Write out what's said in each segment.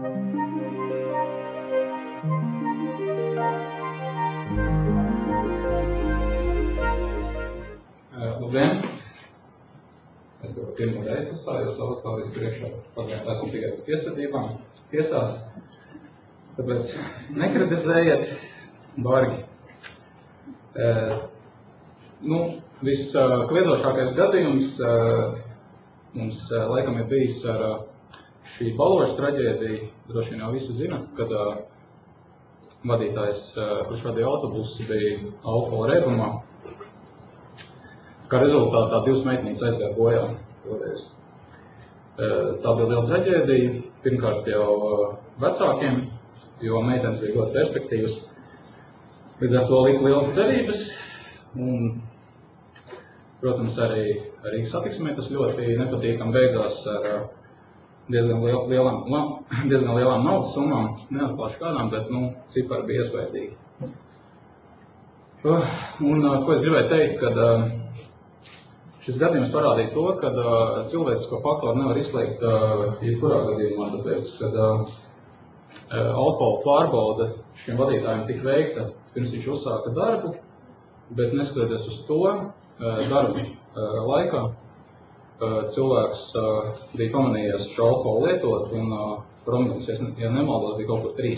Labdien! Es tev pirmo reizi uzstājos auditorijas priekšā, pagājuši esmu tikai piesardībām, tiesās, tāpēc nekritizējiet, bargi. Viskliedzošākais gadījums mums laikam ir bijis ar šī Baloža traģēdiju. Droši vien jau visi zina, kad vadītājs, kurš vadīja autobusu, bija alkohola reibumā. Kā rezultātā divas meitenes aizgāja bojā toreiz. Tā bija liela traģēdija, pirmkārt jau vecākiem, jo meitenes bija ļoti perspektīvas. Līdz ar to lika lielas cerības, un, protams, arī Rīgas satiksmē tas ļoti nepatīkami beidzās ar diezgan lielām naudas summām, neatklāšu kādām, bet, cipari bija iespaidīgi. Un, ko es gribēju teikt, kad šis gadījums parādīja to, ka cilvēcisko faktoru nevar izslēgt jebkurā gadījumā, tāpēc, kad alkohola pārbaude šiem vadītājiem tika veikta pirms viņš uzsāka darbu, bet neskatoties uz to, darba laikā cilvēks bija pamanījies šo alkoholu lietot un promils, ja nemaldos, bija kaut kur 3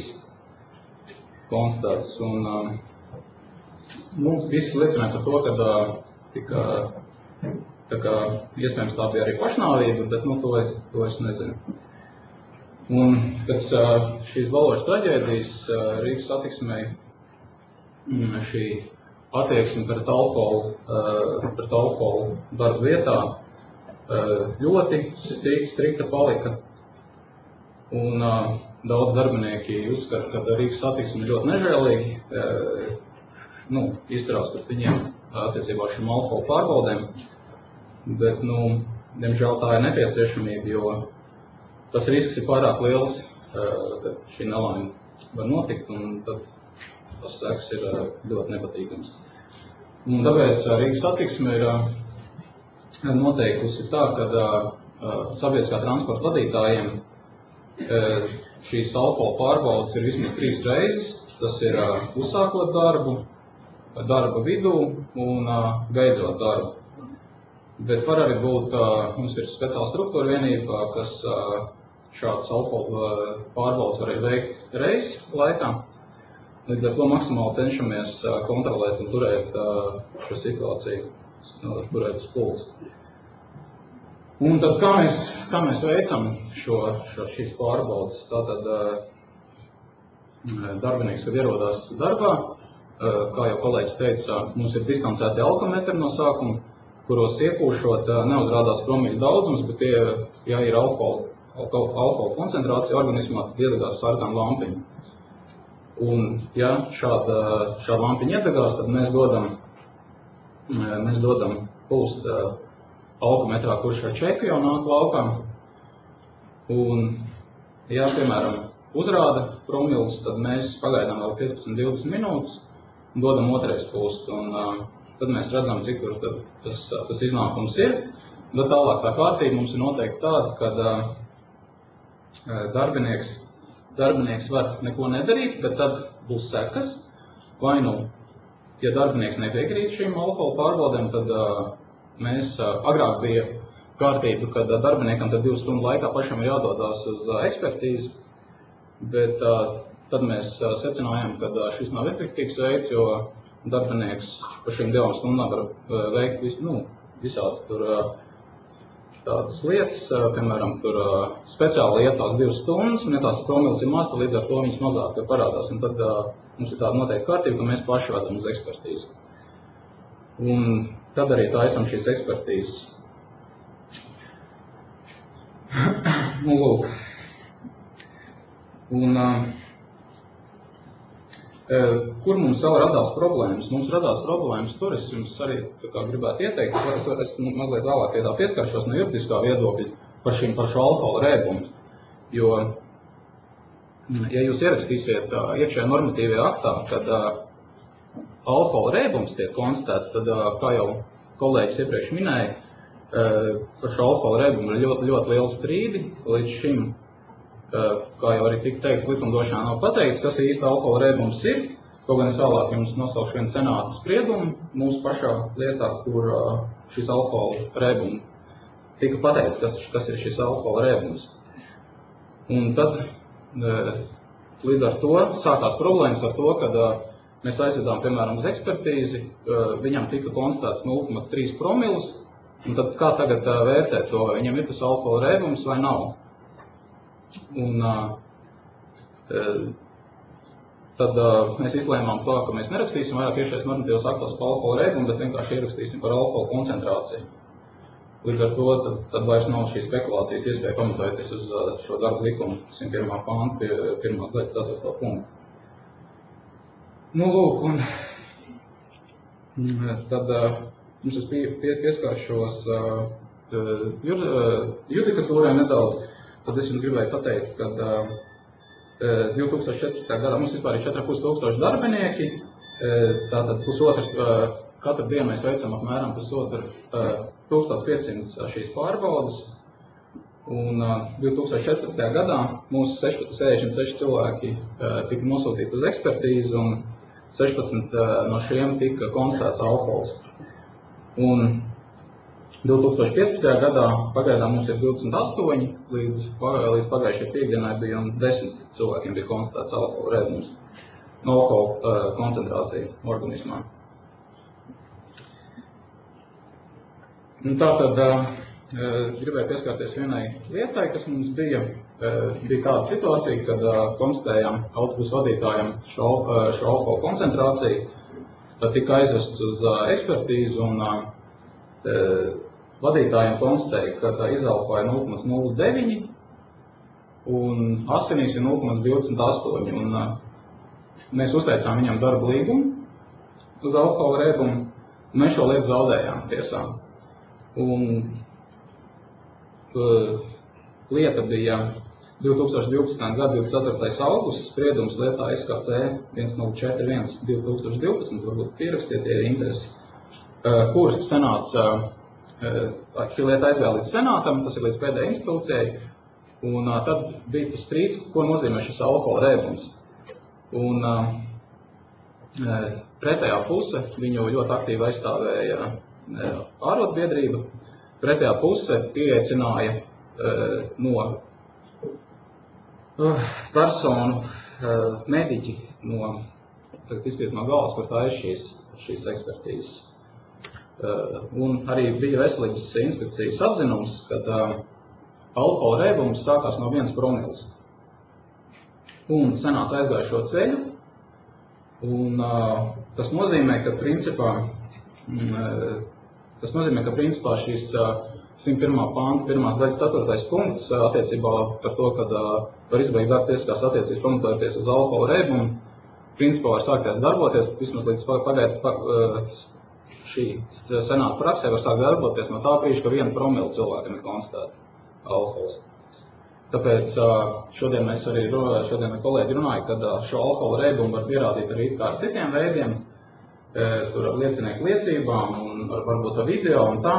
konstatēts. Un visi liecināja par to, ka tika tā kā iespējams tā bija arī pašnāvība, bet to es nezinu. Un pēc šīs Baloža traģēdijas Rīgas satiksmei šī attieksme pret alkoholu darba vietā ļoti strikta palika. Un daudz darbinieki uzskata, ka Rīgas satiksme ļoti nežēlīgi izturās pret viņiem attiecībā šīm alkohola pārbaudēm. Bet, diemžēl tā ir nepieciešamība, jo tas risks ir pārāk liels, ka šī nelaime var notikt, un tad tas sekas ir ļoti nepatīkams. Un tāpēc Rīgas satiksme ir noteikusi tā, ka sabiedriskā transporta vadītājiem šīs alkohola pārbaudes ir vismaz 3 reizes. Tas ir uzsākot darbu, darba vidū un beidzot darbu. Bet var arī būt, mums ir speciāla struktūra vienība, kas šādas alkohola pārbaudes var veikt reizi laikā. Līdz ar to maksimāli cenšamies kontrolēt un turēt šo situāciju, turēt uz pulsa. Un tad kā mēs veicam šīs pārbaudes? Tātad darbinieks, kad ierodās darbā, kā jau kolēģis teica, mums ir distancēti alkometri no sākuma, kuros iekūšot neuzrādās promīļu daudzums, bet ja ir alkohola koncentrācija organismā, tad iedegās sarkana lampiņa. Un ja šāda lampiņa iedegās, tad mēs dodam pulst alkometrā, kurš ar čeku jau nāk laukā. Un ja, piemēram, uzrāda promils, tad mēs pagaidām vēl 15-20 minūtes un dodam otrais pulst. Un tad mēs redzam, cik tur tas iznākums ir. Bet tālāk tā kārtība mums ir noteikti tāda, ka darbinieks var neko nedarīt, bet tad būs sekas. Vai ja darbinieks nepiekrīt šīm alkohola pārbaudēm, tad mēs agrāk bija kārtība, kad darbiniekam tad 2 stundu laikā pašam ir jādodās uz ekspertīzi. Bet tad mēs secinājām, ka šis nav efektīvs veids, jo darbinieks par šīm 2 stundām var veikt visādas tādas lietas, piemēram, tur speciāli ietās 2 stundas, un ja tās promils ir maz, līdz ar to viņas mazāk parādās. Un tad mums ir tāda noteikta kārtība, ka mēs paši vedam uz ekspertīzi. Un tad arī tā esam šīs ekspertīzes. Lūk. Un kur mums vēl radās problēmas? Mums radās problēmas tur, es jums arī gribētu ieteikt, es mazliet vēlāk pieskaršos no juridiskā viedokļa par šo alkohola rēbumu. Jo, ja jūs ierakstīsiet iekšējā normatīvajā aktā, kad alkohola rēbums tiek konstatēts, tad, kā jau kolēģis iepriekš minēja, par šo alkohola rēbumu ir ļoti liela strīdi. Līdz šim kā jau arī tika teikts, likumdošanā nav pateikts, kas īsti alkohola rēbums ir. Kaut gan es vēlāk jums nosaukšu vienu senāta spriedumu mūsu pašā lietā, kur šis alkohola rēbums tika pateikts, kas ir šis alkohola rēbums. Un tad līdz ar to sākās problēmas ar to, kad mēs aizvedām, piemēram, uz ekspertīzi, viņam tika konstatēts 0,3 promils, un tad kā tagad vērtēt to, vai viņam ir tas alkohola rēbums vai nav. Un tad mēs izlēmām to, ka mēs nerakstīsim vairāk iekšējais normatīvos aktos par alkohola rēbumu, bet vienkārši ierakstīsim par alkohola koncentrāciju. Līdz ar to tad vairs nav šī spekulācijas iespēja pamatojoties uz šo darbu likumu 101. pantu pie 1. daļas 4. punktu. Nu, lūk, un tad mums es pieskāršos judikatūrai nedaudz. Tad es jums gribēju pateikt, ka 2014. gadā mums vispār ir 4500 darbinieki, tātad katru dienu mēs veicam apmēram 1500 šīs pārbaudas, un 2014. gadā mūsu 66 cilvēki tika nosūtīti uz ekspertīzi, un 16 no šiem tika konstatēts alkohols. Un 2015. gadā pagaidām mums ir 28, līdz pagājušajai piekdienai bija 10 cilvēkiem bija konstatēts alkohola rēbums, alkohola koncentrācija organismā. Un tātad gribēju pieskārties vienai lietai, kas mums bija tāda situācija, kad konstatējām autobusu vadītājiem šo alkohola koncentrāciju, tad tika aizvests uz ekspertīzi un vadītājiem konstatēja, ka izelpoja 0,09 un asinīs ir 0,28. Un mēs uzteicām viņam darba līgumu uz alkohola rēbumu, un mēs šo lietu zaudējām tiesām. Un lieta bija 2012. gada 24. augusts, spriedums lietā SKC 1041 2012, varbūt pierakstiet, ja ir interesi, kur senāts šī lieta aizvēl līdz senātam, tas ir līdz pēdējai institūcijai, un tad bija tas strīds, ko nozīmē šis alkohola rēbums. Un pretējā puse, viņu ļoti aktīvi aizstāvēja ārotbiedrība, pretējā puse pieaicināja no personu mediķi no galvas, kur tā ir šīs ekspertīzes. Un arī bija veselības inspekcijas atzinums, kad alkohola rēbums sākās no 1 promils. Un senāts aizgāja šo ceļu, un tas nozīmē, ka principā šīs 101. panta 1. daļas 4. punkts attiecībā par to, kad var izbeigt darba tiesiskās attiecības pamatojoties uz alkohola rēbumu, principā var sākties darboties, vismaz līdz šī senāta praksē var sākt darboties no tā brīža, ka 1 promila cilvēkam ir konstatēta alkohols. Tāpēc šodien kolēģi runāja, ka šo alkohola rēbumu var pierādīt arī ar citiem veidiem, tur ar liecinieku liecībām un varbūt ar video un tā,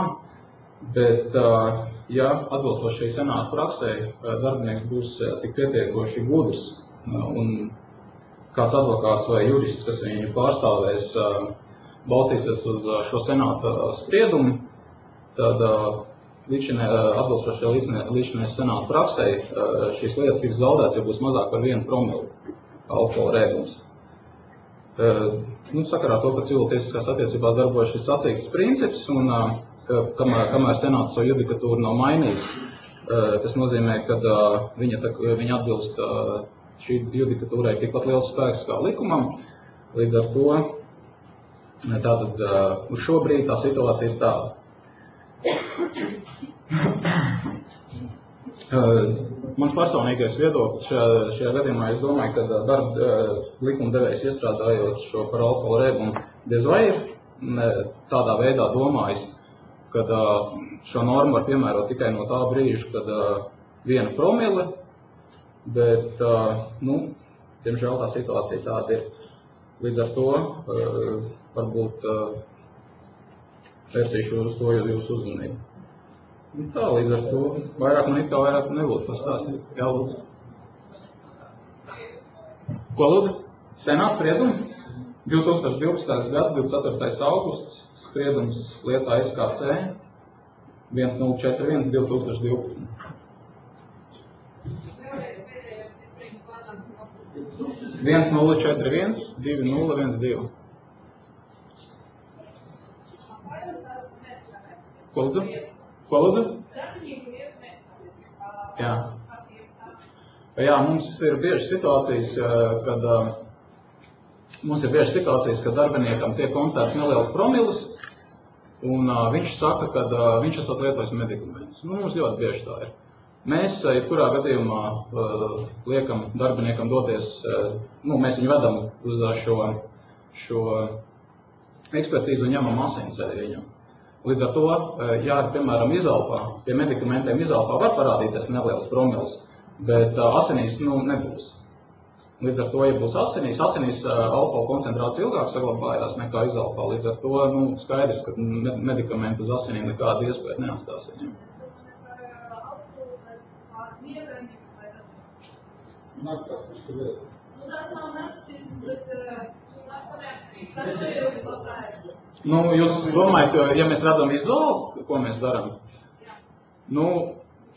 bet, ja atbilstoši šī senāta praksē darbinieks būs tik pietiekoši gudrs un kāds advokāts vai jurists, kas viņu pārstāvēs, balstīsies uz šo senāta spriedumu, tad atbilstoši līdzinājai senāta praksē šīs lietas tiks zaudēts, ja būs mazāk par 1 promilu alkohola rēbums. Sakarā to, ka civiltiesiskās attiecībās darbojas šis sacīksts princips, un kamēr senāts savu judikatūru nav mainījis, tas nozīmē, ka viņa atbilst šī judikatūrai tikpat liels spēks kā likumam. Līdz ar to tātad uz šobrīd tā situācija ir tāda. Mans personīgais viedoklis šajā gadījumā, es domāju, ka darba likumdevējs iestrādājot šo par alkohola rēbumu diez vai ir tādā veidā domājis, kad šo normu var piemērot tikai no tā brīža, kad 1 promile, bet, diemžēl tā situācija tāda ir. Līdz ar to varbūt vērsīšu uz to jūsu uzmanību. Tā, līdz ar to vairāk man vairāk nebūtu pastāstīt. Jā, lūdzu. Ko lūdzu? Senāts spriedumi? 2012. gada 24. augusts spriedums lietā SKC 1041 2012. Viens 041 2012. Ko lūdzu? Ko lūdzu? Jā. Jā, mums ir bieži situācijas, kad darbiniekam tiek konstatēts neliels promils, un viņš saka, ka viņš esot lietojis medikamentus. Mums ļoti bieži tā ir. Mēs, jebkurā gadījumā, liekam darbiniekam doties, mēs viņu vedam uz šo ekspertīzu un ņemam asins arī viņam. Līdz ar to, ja, piemēram, izelpā, pie medikamentiem izelpā var parādīties neliels promils, bet asinīs nebūs. Līdz ar to, ja būs asinīs alkohola koncentrācija ilgāk saglabājās nekā izelpā. Līdz ar to skaidrs, ka medikamenti uz asinīm nekādu iespēju neatstās viņiem. Jūs domājat, ja mēs redzam vizuāli, ko mēs darām?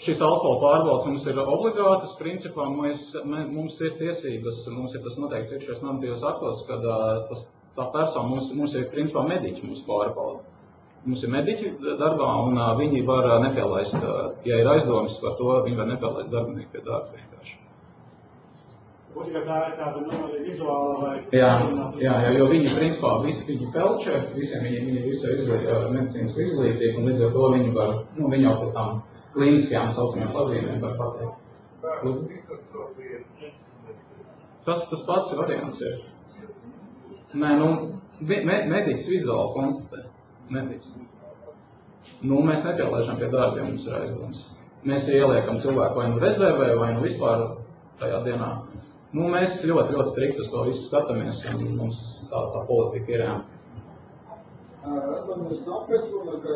Šis alkohola pārbaudes mums ir obligātas, principā mums ir tiesības, mums ir tas noteikts iekšējos normatīvos aktos, kad tā persona mums ir principā mediķi mums pārbauda. Mums ir mediķi darbā un viņi var nepielaist, ja ir aizdomas par to, viņi var nepielaist darbinieku pie darba vienkārši. Būtu, ka tā ir tāda vizuāla vai... Jā, jo viņi principā visi viņi pelčē, visiem viņi visu medicīnas izglītību, un līdz ar to viņi var, viņi jau pēc tam klīniskajām saucamajām pazīmēm var pateikt. Tas pats variants ir. Mediķis vizuāli konstatē. Mediķis. Mēs nepielaižam pie darbiem, mums ir aizdomas. Mēs ieliekam cilvēku vai rezervē, vai vispār tajā dienā. Mēs ļoti, ļoti strikti uz to visu skatāmies, un mums tā politika ir. Atvainojiet, nav pretruna, ka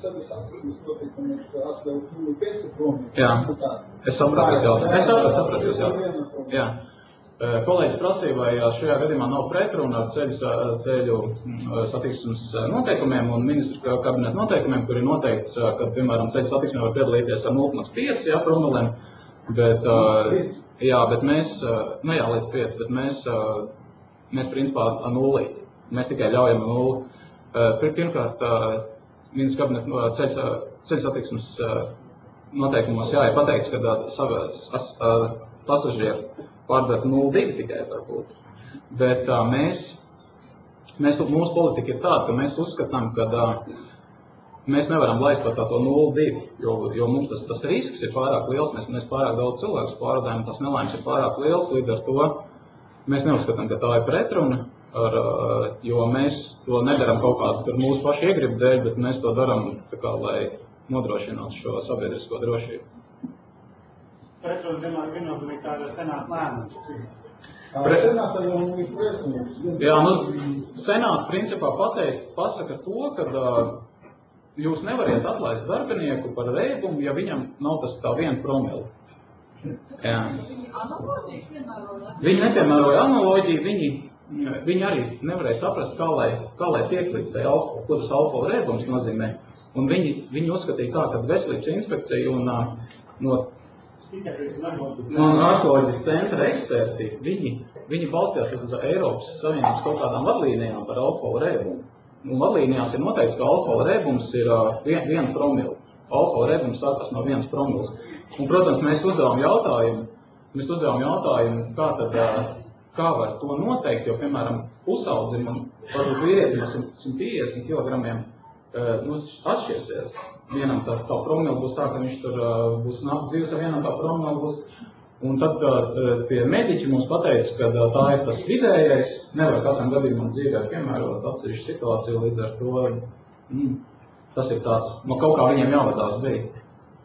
sevis atpūtas notiekumus atļaut 0,5 promili. Jā, es sapratu jūs jautājumu. Jā. Kolēģis prasīja, vai šajā gadījumā nav pretruna ar ceļu satiksmes noteikumiem un ministra kabineta noteikumiem, kur ir noteikts, ka, piemēram, ceļu satiksmē var piedalīties ar 0,5 promilēm, bet mēs, līdz 5, bet mēs principā nulī. Mēs tikai ļaujam nulli. Pirmkārt, ministra kabineta ceļu satiksmes noteikumos ir pateikts, ka pasažieri pārdara 0,2 tikai varbūt. Bet mūsu politika ir tāda, ka mēs uzskatām, ka mēs nevaram laist par to 0,2, jo mums tas risks ir pārāk liels, mēs pārāk daudz cilvēkus pārvadājam, tas nelaimes ir pārāk liels, līdz ar to mēs neuzskatām, ka tā ir pretruna, jo mēs to nedaram kaut kādu mūsu pašu iegribu dēļ, bet mēs to daram, lai nodrošinātu šo sabiedrisko drošību. Pretruna viennozīmīgi tā ir senāta lēmums. Senāta jau ir pretrunums. Jā, senāts principā pasaka to, ka jūs nevariet atlaist darbinieku par rēbumu, ja viņam nav tas tā 1 promila. Viņi nepiemēroja analoģiju, viņi arī nevarēja saprast, kā lai tiek līdz tai alkoholu, ko tas alkohola rēbums nozīmē. Un viņi uzskatīja tā, ka veselības inspekcija un narkotikas centra eksperti, viņi balstījās uz Eiropas Savienības kaut kādām vadlīnijām par alkohola rēbumu. Un vadlīnijās ir noteikts, ka alkohola rēbums ir 1 promila. Alkohola rēbums sākas no 1 promils. Un, protams, mēs uzdevām jautājumu, kā var to noteikt, jo, piemēram, pusaudzim un varbūt vīrietim 150 kg atšķirsies. Vienam tā promila būs tā, ka viņš tur būs nākt dzīves, vienam tā promila būs. Un tad pie mediķi mums pateica, ka tā ir tas vidējais, nevar katram gadījumam dzīvē piemērot atsevišķu situāciju, līdz ar to tas ir tāds, kaut kā viņiem jāvadās bija.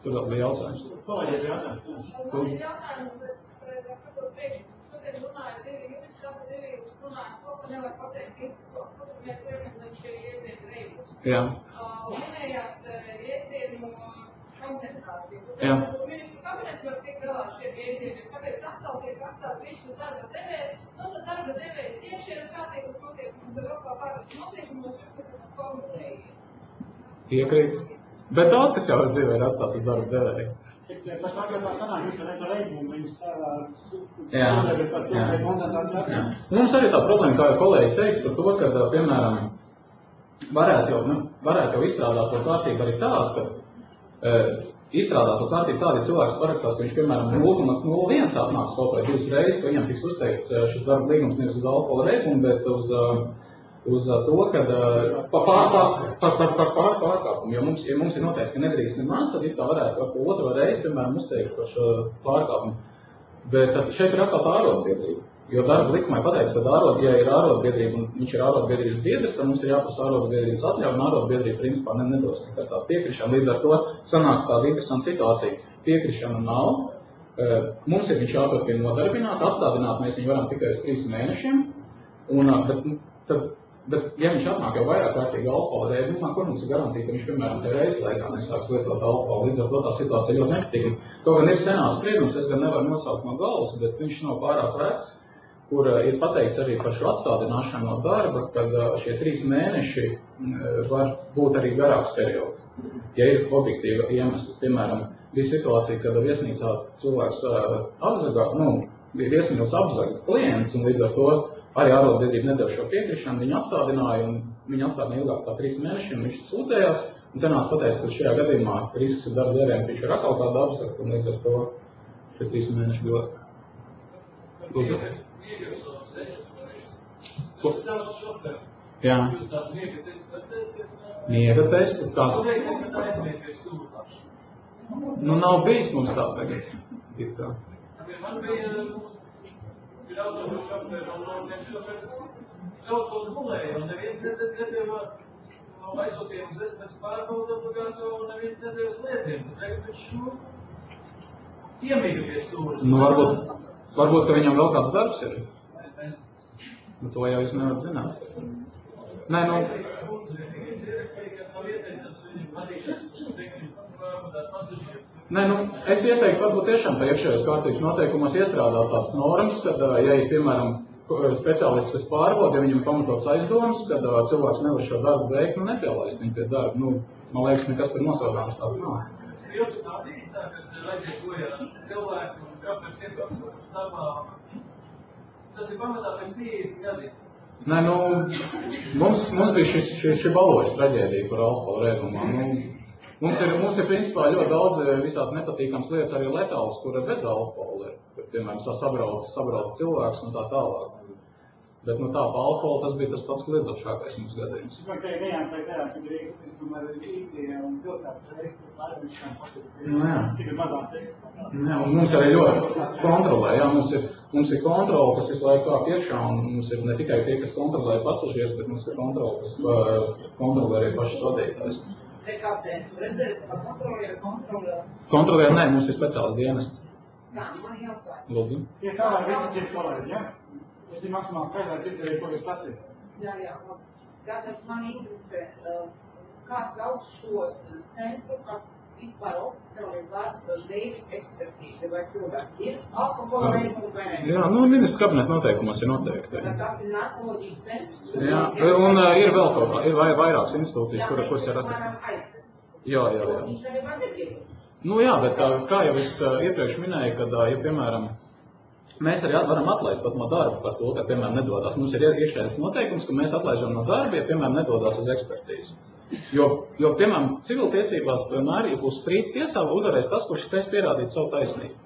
Tur vēl bija jautājums. Kolēģi, jautājums. Kolēģi, jautājums, bet, pareizāk sakot, priekš, šodien runāja 2 juristi, tāpēc 2 juristi runāja, ko nevar pateikt īstenībā, ko mēs liekam zem šie jēdzienu reibus. Jā. Minējāt jēdzienu koncentrāciju. Jā. Ministru kabinets var tikt galā šiem jēdzieniem, kāpēc atkal tiek atstāts viņš uz darba devēt, darba devējs iekšējās kārtības noteikumus, ir vēl kaut kādas noteikumus, kas formulējies. Piekrīt. Bet daudz, kas jau ir dzīvē, ir atstāts uz darba devēju. Tas pagaidām sanāk, jūs referendumu, viņus Jā. par to, ka koncentrācija esam. Mums arī tā problēma, kā jau kolēģi teiks, par to, ka, piemēram, varētu jau izstrādāt to kārtību arī tādu, ka izstrādāt to kārtību tādu, ja cilvēks parakstās, ka viņš, piemēram, 0,01 atnāks kaut vai 2 reizes, viņam tiks uzteikts šis darba līgums nevis uz alkohola reikumu, bet uz to, ka par pārkāpumu, ja mums ir noteikts, ka nedrīkst nemaz, tad it kā varētu par otro reizi, piemēram, uzteikt par šo pārkāpumu. Bet šeit ir atkal tā ārotbiedrība, jo darba likumā pateicis, ka ja ir ārotbiedrība un viņš ir ārotbiedrības biedrs, tad mums ir jāprasa ārotbiedrības atļauja, un ārotbiedrība principā nedos tikai tā piekrišana. Līdz ar to sanāk tāda interesanta situācija. Piekrišana nav, mums ir viņš jāturpina nodarbināt, atstādināt mēs viņu varam tikai uz 3 mēnešiem, bet ja viņš atnāk jau vairāk kārtīgi alkohola reibumā, kur mums ir garantija, ka viņš, piemēram, te reizes laikā nesāks lietot alkoholu, līdz ar to tā situācija ļoti nepatīkama. To gan ir senāts spriedums, es gan nevaru nosaukt no galvas, bet viņš nav pārāk vecs, kur ir pateikts arī par šo atstādināšanu no darba, kad šie 3 mēneši var būt arī garāks periods. Ja ir objektīva iemesli, piemēram, bija situācija, kad viesnīcā cilvēks viesnīcas apzaga klients, un līdz ar to arī ārotbiedrība nedeva šo piekrišanu, viņu atstādināja, un viņu atstādināja ilgāk kā 3 mēneši, un viņš sūdzējās, un senāts pateica, ka šajā gadījumā risks ir darba devējiem, ka viņš ir atkal kādu apzagt, un līdz ar to šie 3 mēneši ļoti. Jā. Miega testu? Tā. Nu, nav bijis mums tā tagad. Ir tā. Man bija autobusu šoferi, un viens šoferis kaut ko gulēja, un neviens nedēva aizsūtījumus 10 pārbaudu obligāto, un neviens nedēva slēdzienu. Tad tagad viņš iemīga pie stūras. Nu, varbūt, ka viņam vēl kāds darbs ir. Nu, to jau jūs nevarat zināt. Nē, nu... Nē, nu, es ieteiktu, varbūt tiešām tā iekšējās kārtības noteikumos iestrādāt tādas normas, kad, ja ir, piemēram, speciālists, kas pārbauda, ja viņam pamatots aizdomas, kad cilvēks nevar šo darbu veikt, nu, nepielaist viņu pie darba. Nu, man liekas, nekas tur nosodāms tāds nav. Jums tā īstā, kad aiziet bojā cilvēki un šofers iebrauc starpā, tas ir pamatā pēc 50 gadiem. Nē, nu, mums bija šī baloša traģēdija par alkohola reibumā. Nu, mums ir principā ļoti daudz visādi nepatīkams lietas, arī letāls, kur bez alkohola ir. Piemēram, sabrauc cilvēks un tā tālāk. Bet, nu tā, pa alkoholu tas bija tas pats kliedzošākais mums gadījums. Es man teicu, kad Rīgas, tomēr īsija un pilsētas reizes pārvišana faktiski tikai mazās reizes. Jā, un mums arī ļoti kontrolē, jā, mums ir kontrole, kas visu laiku kā iekšā, un mums ir ne tikai tie, kas kontrolē pasažierus, bet mums ir kontrole, kas kontrolē arī pašas vadītājs. Kāpēc? Redzēs, ka kontrolē? Kontrolē, nē, mums ir speciāls dienests. Jā, man jautāja. Lūdzu. Tie tālāk visi tie kolēģi, ja? Es ir maksimāli skaidrā dzirdēju, ko jūs prasīt. Jā. Tātad man interesē, kā sauc šo centru, kas vispār oficiāli veikt ekspertīzi, vai cilvēks ir alkohola reibuma vai ne? Jā, nu, ministrs kabineta noteikumos ir noteikti. Tad tas ir narkoloģijas centrs? Jā, un ir vēl kaut kā, ir vairākas institūcijas, kuras ir Jā. Viņš arī var negribas. Nu jā, bet kā jau es iepriekš minēju, kad, ja, piemēram, mēs arī varam atlaist pat no darba par to, ka, piemēram, nedodās. Mums ir iekšējais noteikums, ka mēs atlaižam no darba, ja, piemēram, nedodās uz ekspertīzi. Jo, piemēram, civiltiesībās, piemēram, ja būs strīds tiesā, uzvarēs tas, kurš spēs pierādīt savu taisnību.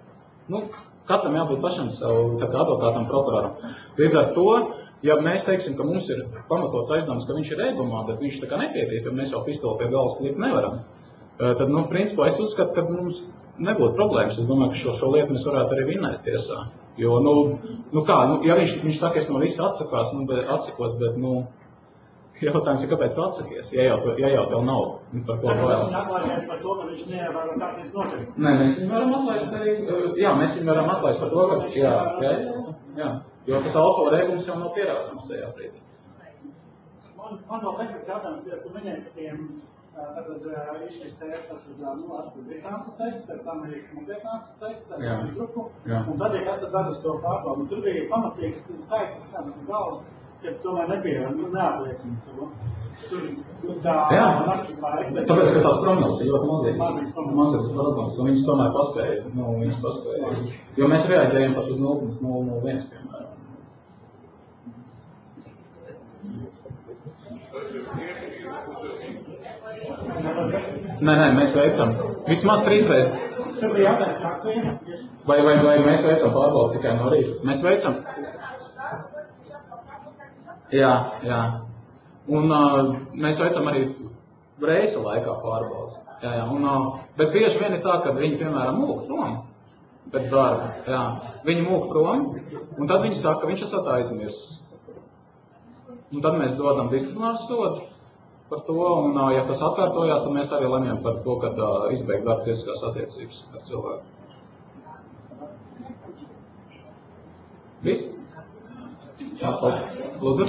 Nu, katram jābūt pašam savu advokātam, prokuroram. Līdz ar to, ja mēs teiksim, ka mums ir pamatots aizdoms, ka viņš ir reibumā, bet viņš tā kā nepiekrīt, jo mēs jau pistoli pie galvas klikt nevaram, tad, nu, principā, es uzskatu, ka mums nebūtu problēmas. Es domāju, ka šo lietu mēs varētu arī vinēt tiesā. Jo, ja viņš saka, es no visa atsakos, bet, jautājums ir, kāpēc tu atsakies, ja jau tev nav par ko vēl. Viņi atlaidās par to, ka viņš neievēro kārtības noteikumus. Nē, mēs viņu varam atlaist arī, mēs viņu varam atlaist par to, ka, jo tas alkohola reibums jau nav pierādāms tajā brīdī. Man vēl teksts jautājums, ja tu minēji par tiem Tātad ir šis tests, tas distances tests, pēc tam ir nopietnāks tests ar grupu, un tad, ja kas tad dara uz to pārbaudu, tur bija pamatīgs skaitlis, galvas, ka tomēr neapliecina to. Tāpēc, ka tās prognozes ir ļoti mazīgas prognozes, un viņas tomēr paspēja, jo mēs reaģējam pat uz 0,001, piemēram. Nē, mēs veicam vismaz 3 reizes. Tur bija jātājs kāds Vai mēs veicam pārbaudu tikai no rīta? Mēs veicam. Jā. Un mēs veicam arī reisa laikā pārbaudas. Bet bieži vien ir tā, ka viņi, piemēram, mūk prom pēc darba. Viņi mūk prom, un tad viņi saka, ka viņš esat aizmirsis. Un tad mēs dodam disciplināru sodu par to, un ja tas atkārtojās, tad mēs arī lemjam par to, kad izbeigt darba tiesiskās attiecības ar cilvēku. Viss? Jā, lūdzu.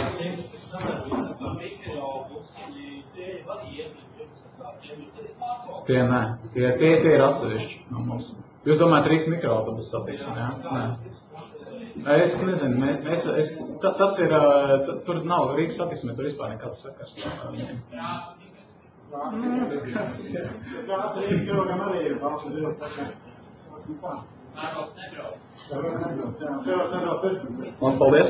Tie ir atsevišķi no mums. Jūs domājat, Rīgas mikroautobus satiksmi, jā? Nē. Es nezinu, tas ir, tur nav Rīgas satiksmē, tur vispār nekāds sakars. Un paldies!